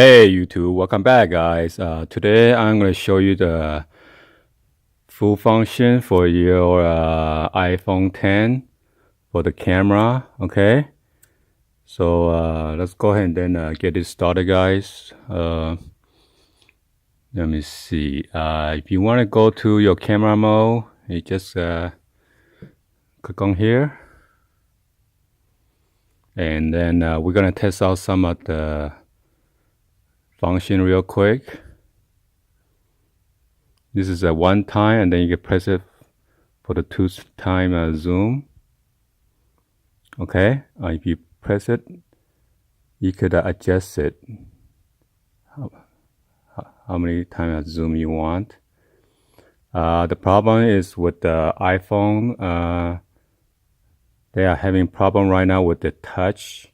Hey YouTube, welcome back guys. Today I'm going to show you the full function for your iPhone 10 for the camera. Okay, so let's go ahead and then get it started guys. Let me see. If you want to go to your camera mode, you just click on here, and then we're going to test out some of the function real quick. This is a one time, and then you can press it for the two time zoom. Okay, if you press it, you could adjust it how many times zoom you want. The problem is with the iPhone, they are having problem right now with the touch.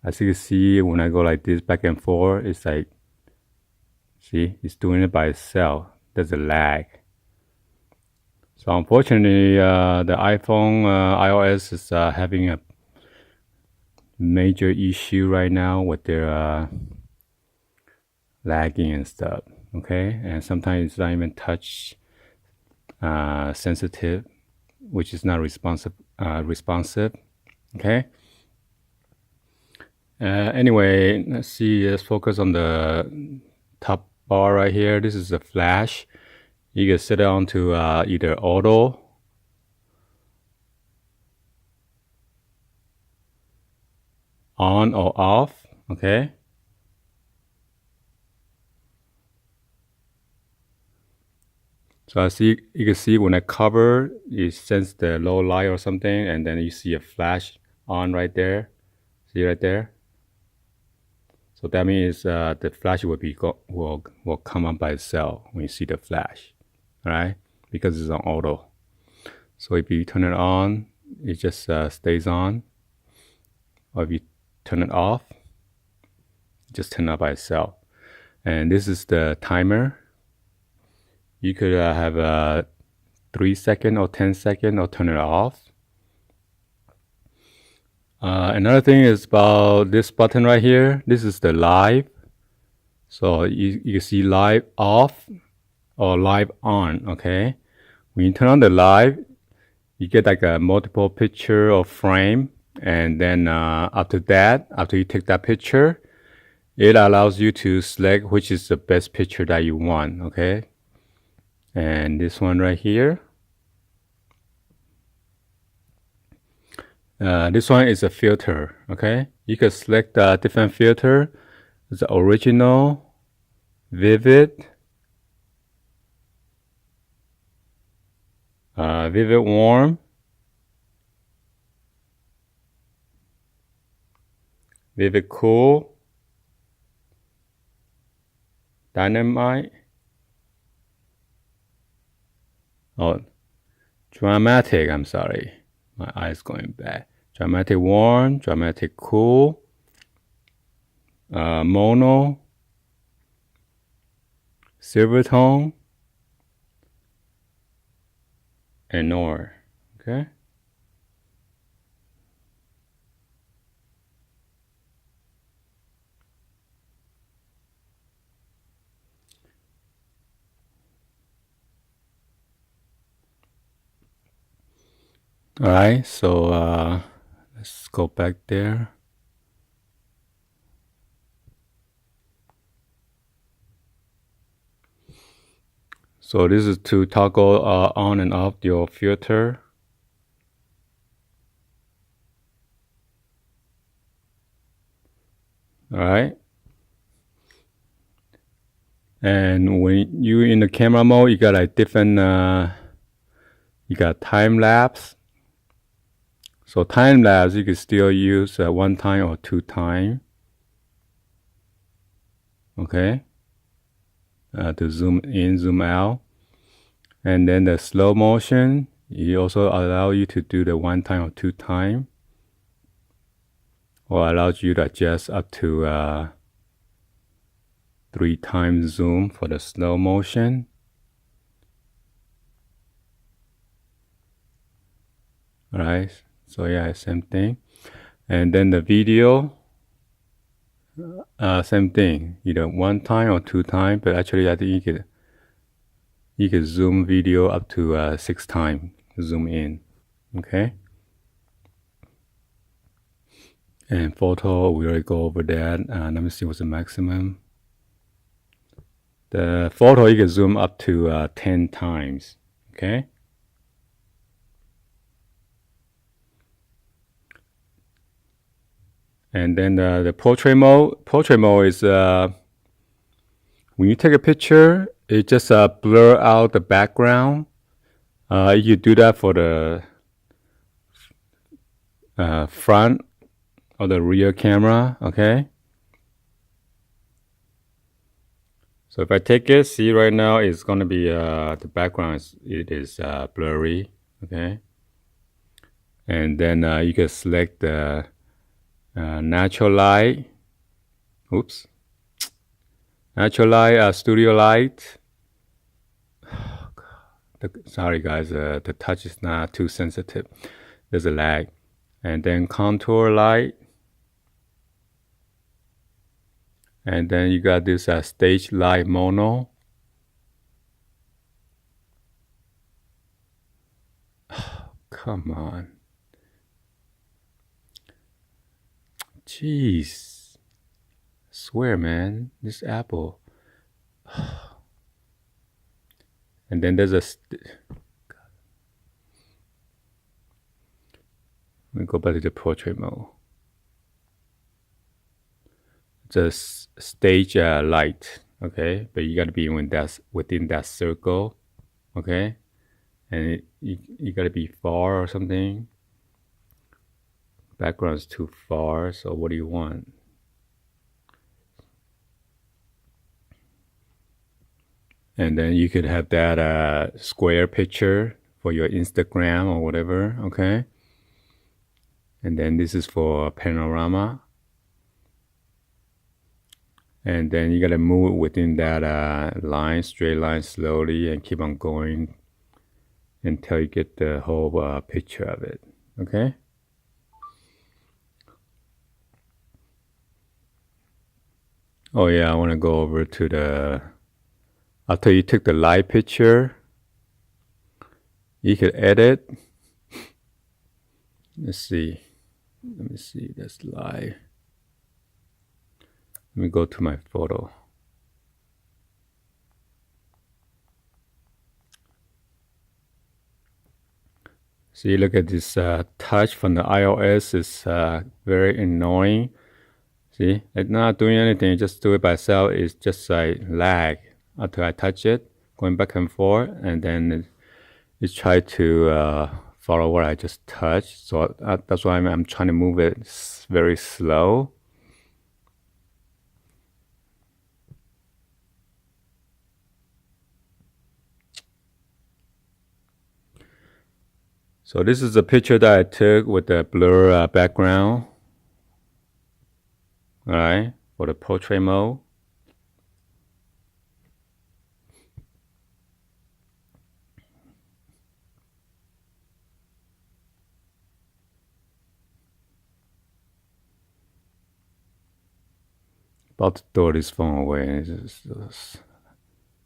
As you can see, when I go like this back and forth, it's like, see, it's doing it by itself. There's a lag. So unfortunately, the iPhone iOS is having a major issue right now with their lagging and stuff. Okay, and sometimes it's not even touch sensitive, which is not responsive. Okay. Anyway, let's see. Let's focus on the top bar right here. This is a flash. You can set it on to either auto, on or off. Okay. So you can see when I cover, it sends the low light or something, and then you see a flash on right there. See right there. So that means the flash will come on by itself when you see the flash, all right? Because it's on auto. So if you turn it on, it just stays on. Or if you turn it off, it just turn on by itself. And this is the timer. You could have a 3 second or 10 second or turn it off. Another thing is about this button right here. This is the live. So you can see live off or live on. Okay. When you turn on the live, you get like a multiple picture or frame. And then after you take that picture, it allows you to select which is the best picture that you want. Okay. And this one right here. This one is a filter. Okay. You can select a different filter. The original, vivid, vivid warm, vivid cool, dynamite, dramatic, I'm sorry, my eyes going bad. Dramatic warm, dramatic cool, mono, silver tone, and noir. Okay. All right, so let's go back there. So this is to toggle on and off your filter. All right. And when you in the camera mode, you got like different, you got time lapse. So time lapse, you can still use one time or two time. Okay. To zoom in, zoom out. And then the slow motion, it also allow you to do the one time or two time. Or allows you to adjust up to 3 times zoom for the slow motion. All right. So yeah, same thing. And then the video, Same thing, either one time or two times, but actually I think you could zoom video up to 6 times, zoom in, okay? And photo, we already go over that. Let me see what's the maximum. The photo, you can zoom up to 10 times, okay? And then the portrait mode is when you take a picture, it just blur out the background. You do that for the front or the rear camera, okay? So if I take it, see right now it's gonna be the background is blurry, okay? And then you can select the natural light. Oops. Natural light, studio light. Sorry guys, the touch is not too sensitive. There's a lag. And then contour light. And then you got this stage light mono. Come on. Jeez. I swear, man, this Apple. And then there's let me go back to the portrait mode. It's a stage light, okay? But you gotta be within that circle, okay? And you gotta be far or something. Background's too far, so what do you want? And then you could have that square picture for your Instagram or whatever, okay? And then this is for panorama. And then you gotta move within that line, straight line slowly and keep on going until you get the whole picture of it, okay? Oh yeah, I wanna go over to the, after you took the live picture, you could edit. Let's see. Let me see, that's live. Let me go to my photo. See, look at this touch from the iOS is very annoying. See, it's not doing anything, just do it by itself. It's just like lag until I touch it, going back and forth, and then it tries to follow what I just touched. So that's why I'm trying to move it very slow. So this is a picture that I took with the blur background. All right, for the portrait mode. About to throw this phone away. It's just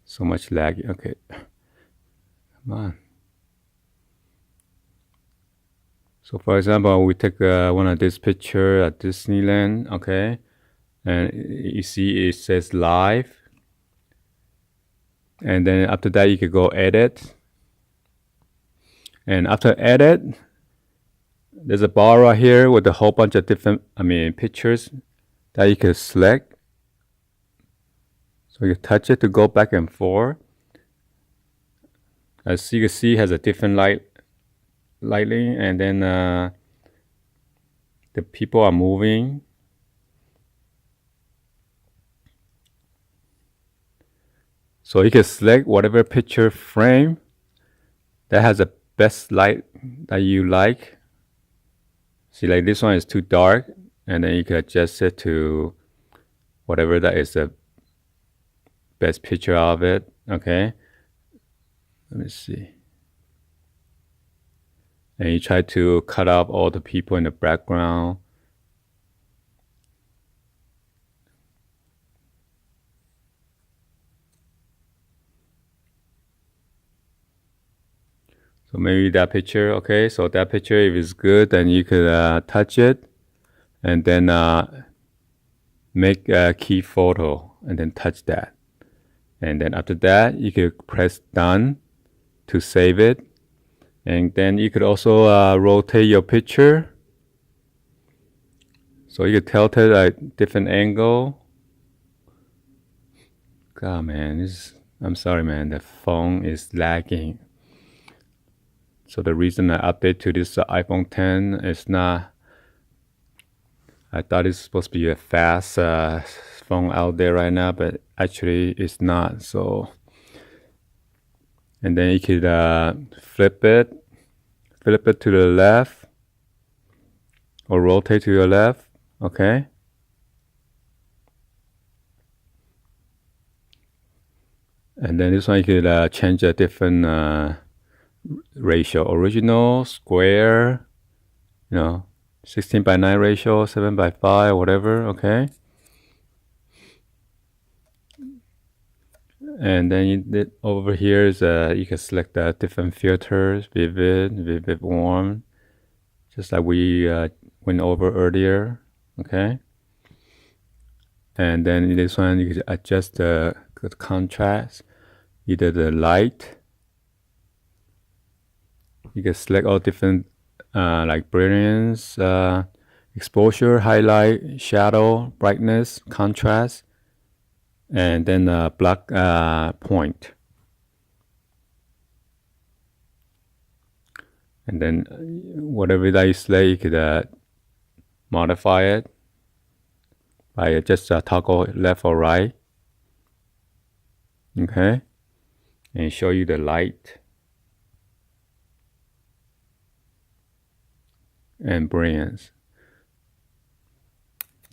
so much lag. Okay, come on. So for example, we take one of this picture at Disneyland, okay? And you see it says live. And then after that, you could go edit. And after edit, there's a bar right here with a whole bunch of different, pictures that you can select. So you touch it to go back and forth. As you can see, it has a different lighting, and then the people are moving. So you can select whatever picture frame that has the best light that you like. See, like this one is too dark, and then you can adjust it to whatever that is the best picture of it, okay? Let me see. And you try to cut off all the people in the background. So maybe that picture, okay? So that picture, if it's good, then you could touch it and then make a key photo and then touch that. And then after that, you could press done to save it. And then you could also rotate your picture. So you could tilt it at a different angle. God, man, I'm sorry, man. The phone is lagging. So the reason I update to this iPhone 10 is not. I thought it's supposed to be a fast phone out there right now, but actually it's not. So, and then you could flip it to the left, or rotate to your left. Okay. And then this one you could change a different ratio, original, square, 16:9 ratio, 7:5, whatever, okay? And then over here is you can select the different filters, vivid, warm, just like we went over earlier, okay? And then in this one you can adjust the contrast, either the light. You can select all different like brilliance, exposure, highlight, shadow, brightness, contrast, and then black point. And then whatever that you select, you could modify it by just toggle left or right. Okay, and show you the light and brilliance.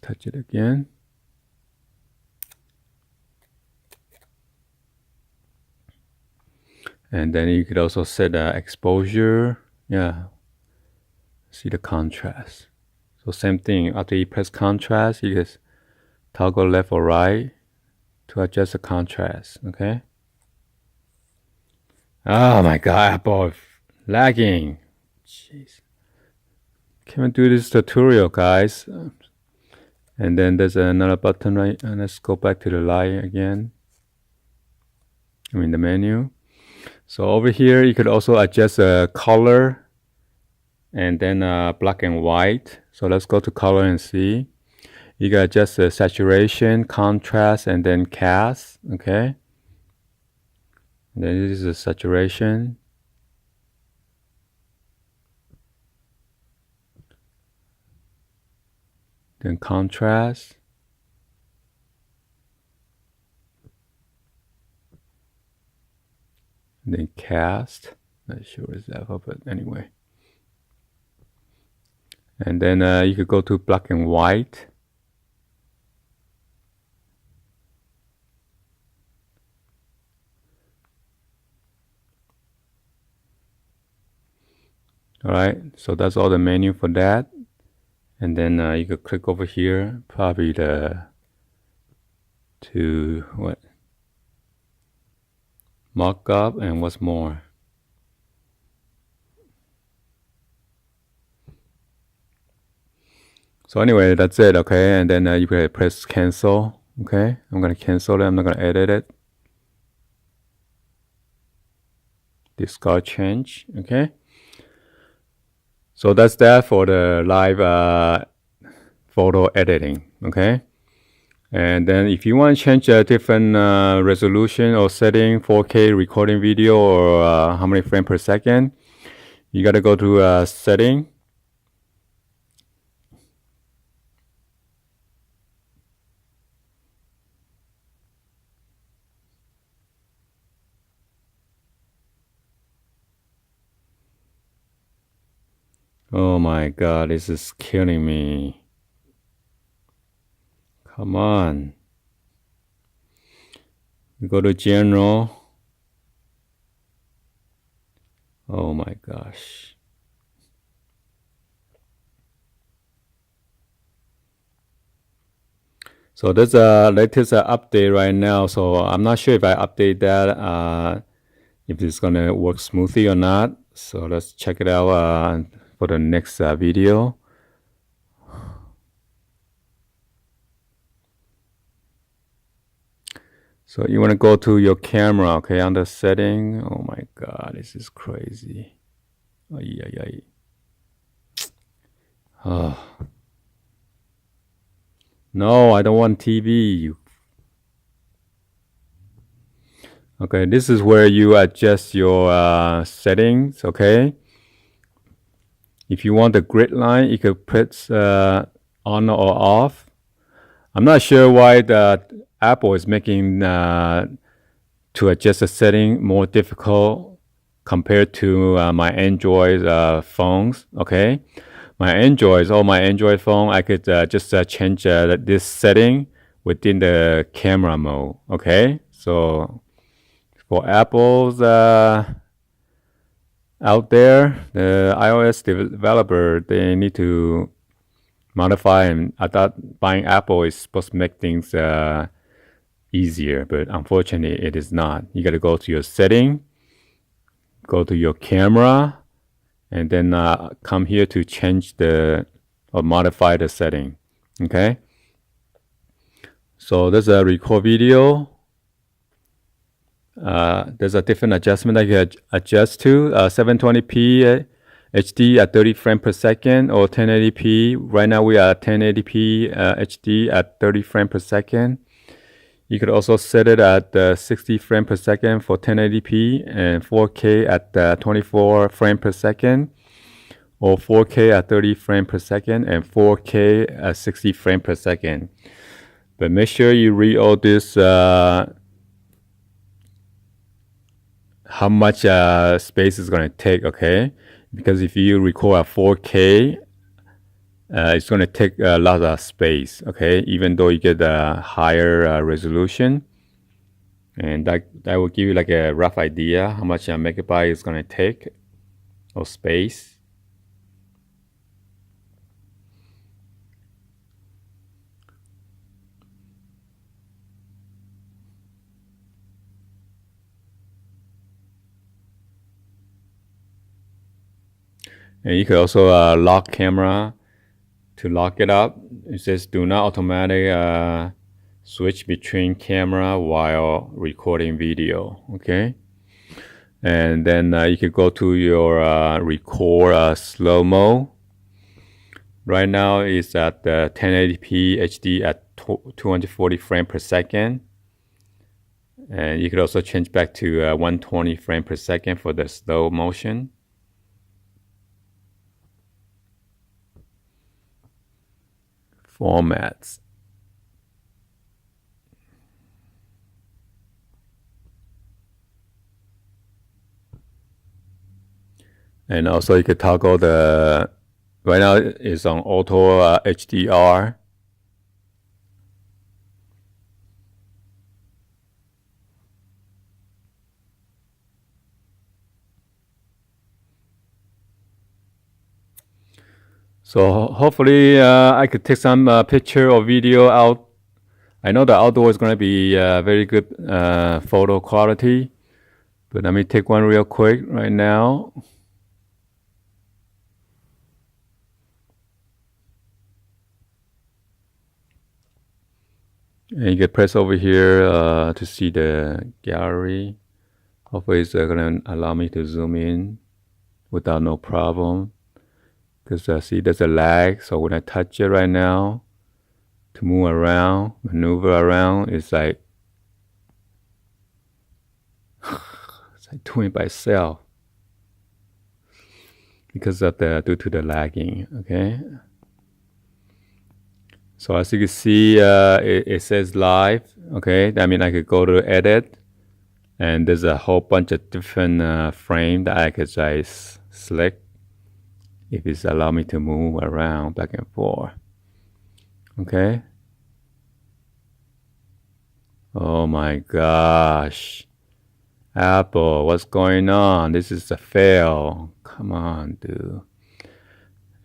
Touch it again. And then you could also set exposure. Yeah. See the contrast. So same thing. After you press contrast, you just toggle left or right to adjust the contrast. Okay. Oh my God, Apple lagging. Jeez. Can we do this tutorial, guys? And then there's another button, right? And let's go back to the light again. I mean the menu. So over here, you could also adjust the color and then black and white. So let's go to color and see. You can adjust the saturation, contrast, and then cast. Okay. And then this is the saturation. Then contrast. And then cast. Not sure what that for, but anyway. And then you could go to black and white. All right, so that's all the menu for that. And then you could click over here, probably to what? Markup and what's more. So anyway, that's it, okay? And then you can press cancel, okay? I'm gonna cancel it, I'm not gonna edit it. Discard change, okay? So that's that for the live photo editing, okay? And then if you want to change a different resolution or setting, 4K recording video or how many frames per second, you got to go to setting. Oh my God, this is killing me. Come on. Go to general. Oh my gosh. So there's a latest update right now. So I'm not sure if I update that if it's gonna work smoothly or not. So let's check it out for the next video. So you want to go to your camera, okay, under setting. Oh my God, this is crazy. Ay, ay, ay. Oh. No, I don't want TV. Okay, this is where you adjust your settings, okay? If you want the grid line, you could put on or off. I'm not sure why the Apple is making to adjust the setting more difficult compared to my Android phones, okay? All my Android phone, I could just change this setting within the camera mode, okay? So for Apple's out there, the iOS developer, they need to modify, and I thought buying Apple is supposed to make things easier, but unfortunately it is not. You got to go to your setting, go to your camera, and then come here to change or modify the setting, okay? So there's a record video. There's a different adjustment that you can adjust to, 720p HD at 30 frames per second or 1080p. Right now we are at 1080p HD at 30 frames per second. You could also set it at 60 frames per second for 1080p and 4K at 24 frames per second, or 4K at 30 frames per second and 4K at 60 frames per second. But make sure you read all this, how much space is going to take, okay? Because if you record at 4K, it's going to take a lot of space, okay? Even though you get a higher resolution. And that will give you like a rough idea how much a megabyte is going to take of space. And you can also lock camera. To lock it up, it says do not automatic switch between camera while recording video, okay? And then you could go to your record slow-mo. Right now it's at 1080p HD at 240 frames per second. And you could also change back to 120 frames per second for the slow motion. Formats. And also you could toggle right now it's on auto HDR. So hopefully I could take some picture or video out. I know the outdoor is going to be very good photo quality, but let me take one real quick right now. And you can press over here to see the gallery. Hopefully it's going to allow me to zoom in without no problem. Because see, there's a lag, so when I touch it right now, to move around, maneuver around, it's like doing it by itself because of due to the lagging, okay? So as you can see, it says live, okay? That means I could go to edit, and there's a whole bunch of different frames that I could just select if it's allow me to move around back and forth, okay? Oh my gosh. Apple, what's going on? This is a fail. Come on, dude.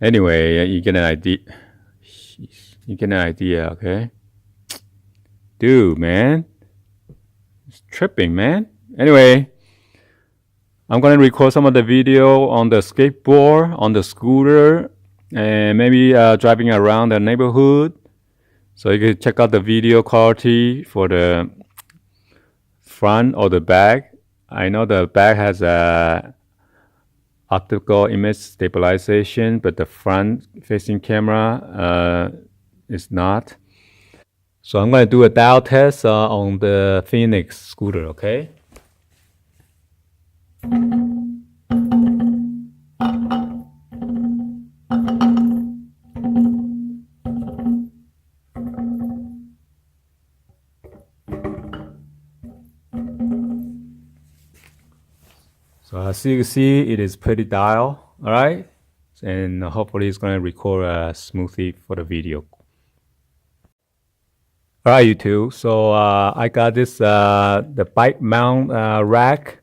Anyway, you get an idea. Jeez. You get an idea, okay? Dude, man. It's tripping, man. Anyway, I'm gonna record some of the video on the skateboard, on the scooter, and maybe driving around the neighborhood. So you can check out the video quality for the front or the back. I know the back has a optical image stabilization, but the front facing camera is not. So I'm going to do a dial test on the Phoenix scooter, okay? So as you can see, it is pretty dial, all right? And hopefully it's going to record smoothly for the video. All right, YouTube. So I got this, the bike mount rack,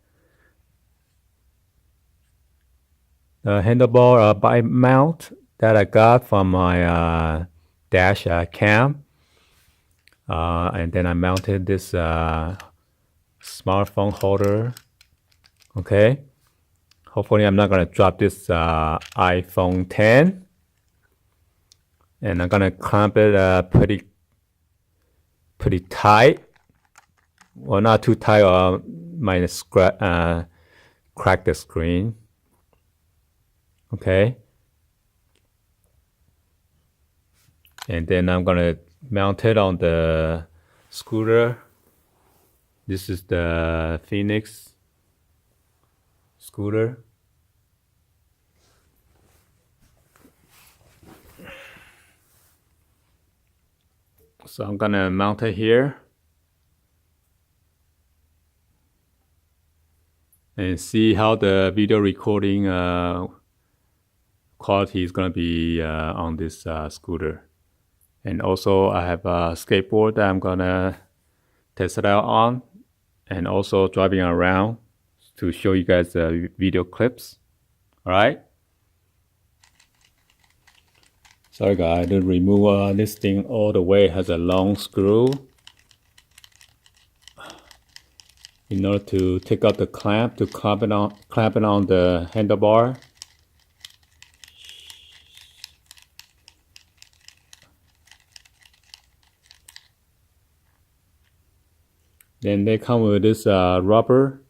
the handlebar bike mount that I got from my dash cam. And then I mounted this smartphone holder. Okay. Hopefully I'm not gonna drop this iPhone 10. And I'm gonna clamp it pretty tight. Well, not too tight or might crack the screen. Okay. And then I'm gonna mount it on the scooter. This is the Phoenix scooter. So I'm gonna mount it here and see how the video recording quality is gonna be on this scooter. And also I have a skateboard that I'm gonna test it out on, and also driving around to show you guys the video clips. All right. Sorry guys, I didn't remove this thing all the way. It has a long screw in order to take out the clamp to clamp it on the handlebar. Then they come with this rubber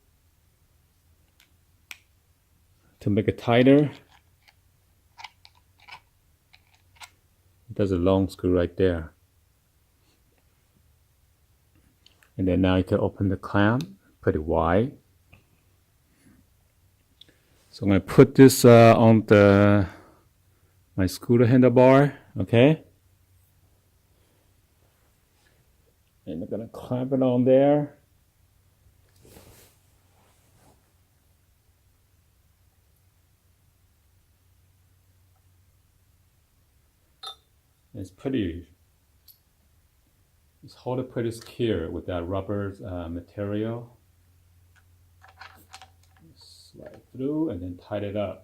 to make it tighter. There's a long screw right there. And then now you can open the clamp pretty wide. So I'm going to put this on my scooter handlebar, okay? And I'm going to clamp it on there. It's holding pretty secure with that rubber material. Slide through and then tighten it up.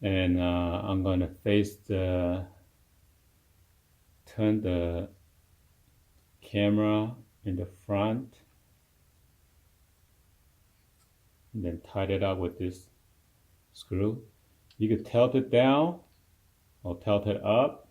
And I'm going to turn the camera in the front and then tighten it up with this screw. You could tilt it down or tilt it up.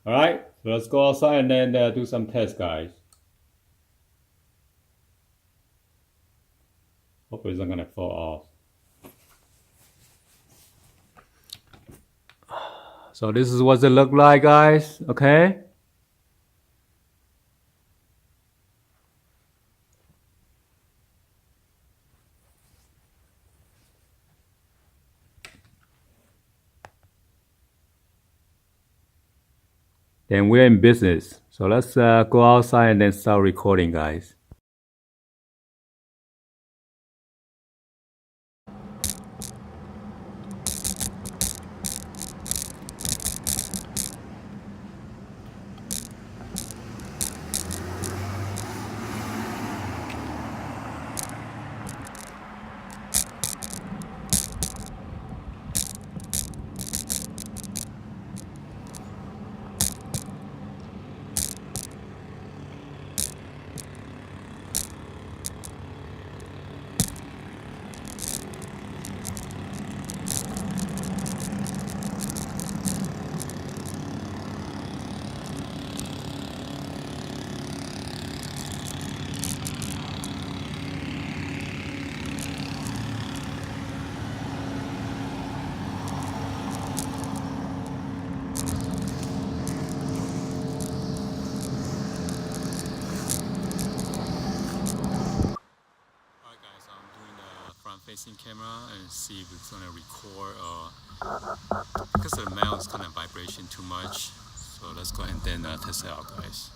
All right, so let's go outside and then do some tests, guys. Hopefully it's not gonna fall off. So this is what it look like, guys. Okay. Then we're in business. So let's go outside and then start recording, guys. Alright guys, I'm doing the front-facing camera and see if it's gonna record because the mount is kind of vibration too much. So let's go ahead and then test it out, guys.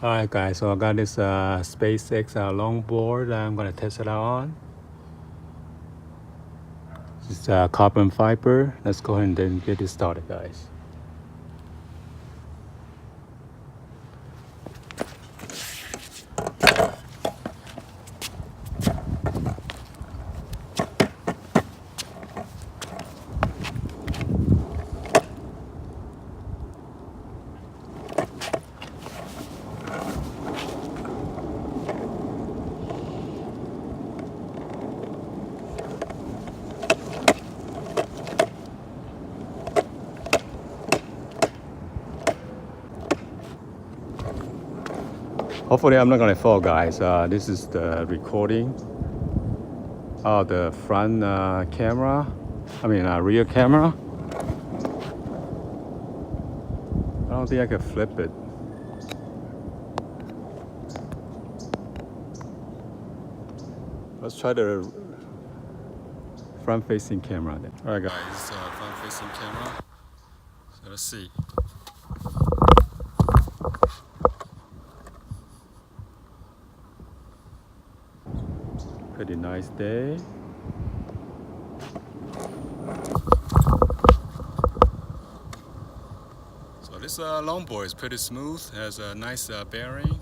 Alright guys, so I got this SpaceX longboard that I'm gonna test it out on. It's carbon fiber. Let's go ahead and then get it started, guys. Hopefully I'm not gonna fall, guys. This is the recording of the front camera. I mean rear camera. I don't think I can flip it. Let's try the front-facing camera then. Alright guys, this is front-facing camera. So let's see. Pretty nice day. So this longboard is pretty smooth, has a nice bearing.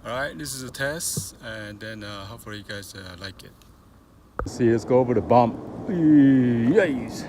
Alright, this is a test, and then hopefully you guys like it. Let's see, let's go over the bump. Yes.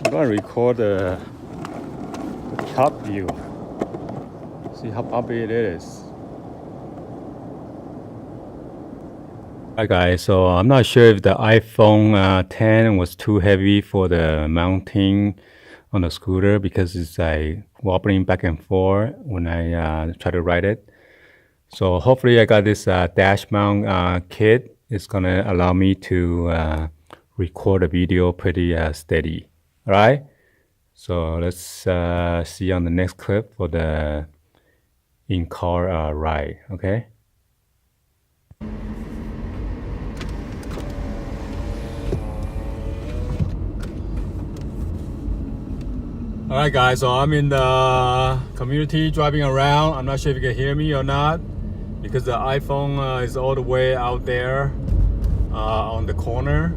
I'm gonna record the top view. See how big it is. Hi guys, so I'm not sure if the iPhone 10 was too heavy for the mounting on the scooter because it's like wobbling back and forth when I try to ride it. So hopefully I got this dash mount kit. It's gonna allow me to record a video pretty steady. All right. So let's see on the next clip for the in-car ride. Okay. All right, guys. So I'm in the community driving around. I'm not sure if you can hear me or not because the iPhone is all the way out there on the corner.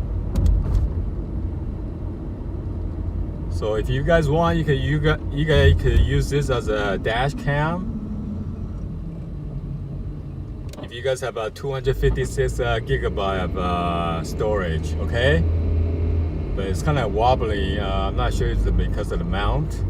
So if you guys want, you guys could use this as a dash cam. If you guys have a 256 gigabyte of storage, okay? But it's kind of wobbly. I'm not sure it's because of the mount.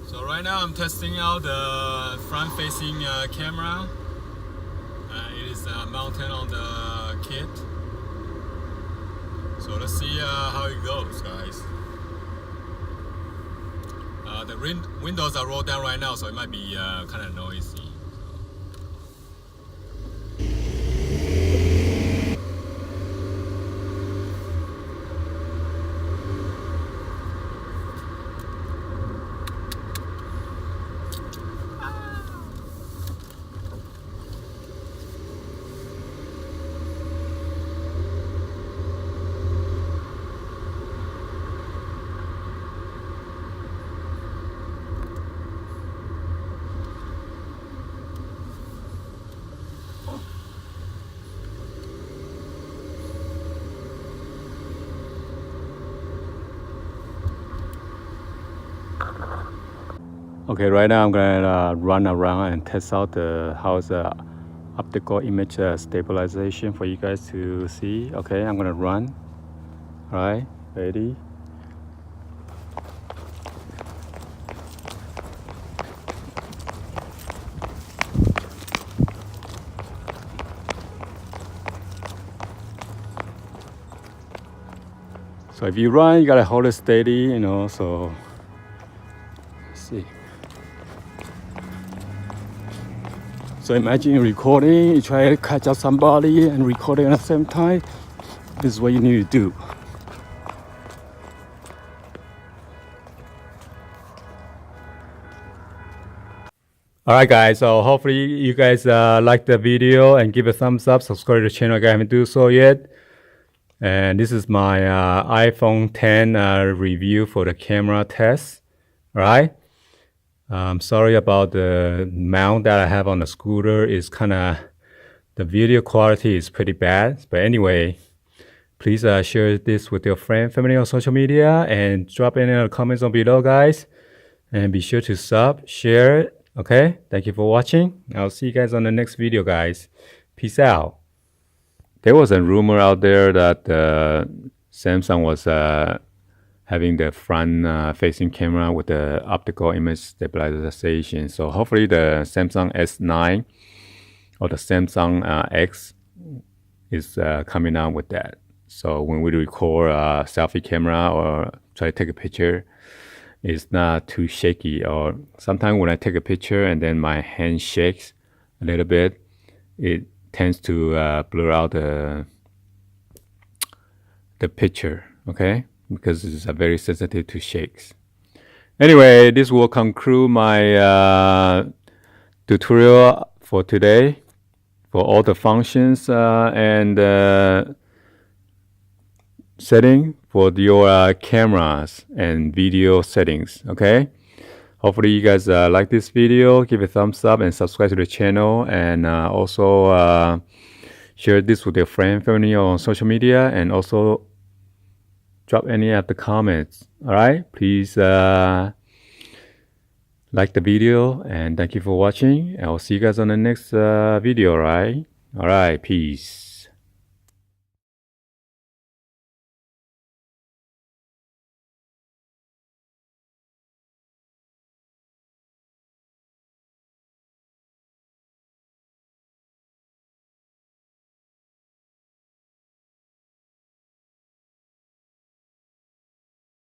So right now I'm testing out the front-facing camera. It is mounted on the kit. So let's see how it goes, guys. The windows are rolled down right now, so it might be kind of noisy. Okay, right now I'm gonna run around and test out how's the optical image stabilization for you guys to see. Okay, I'm gonna run. All right, ready? So if you run, you gotta hold it steady, you know. So let's see. So imagine you're recording, you try to catch up somebody and recording at the same time. This is what you need to do. Alright guys, so hopefully you guys like the video and give a thumbs up, subscribe to the channel if you haven't done so yet. And this is my iPhone 10 review for the camera test. Alright. Sorry about the mount that I have on the scooter. It's kind of, the video quality is pretty bad. But anyway, please share this with your friend, family on social media and drop in the comments on below, guys. And be sure to sub, share it. Okay, thank you for watching. I'll see you guys on the next video, guys. Peace out. There was a rumor out there that Samsung was having the front facing camera with the optical image stabilization. So hopefully the Samsung S9 or the Samsung X is coming out with that. So when we record a selfie camera or try to take a picture, it's not too shaky. Or sometimes when I take a picture and then my hand shakes a little bit, it tends to blur out the picture, okay? Because it's very sensitive to shakes. Anyway, this will conclude my tutorial for today for all the functions and setting for your cameras and video settings. Okay, hopefully you guys like this video. Give a thumbs up and subscribe to the channel, and also share this with your friend, family on social media, and also drop any of the comments. All right, please like the video, and thank you for watching. I'll see you guys on the next video. All right, peace.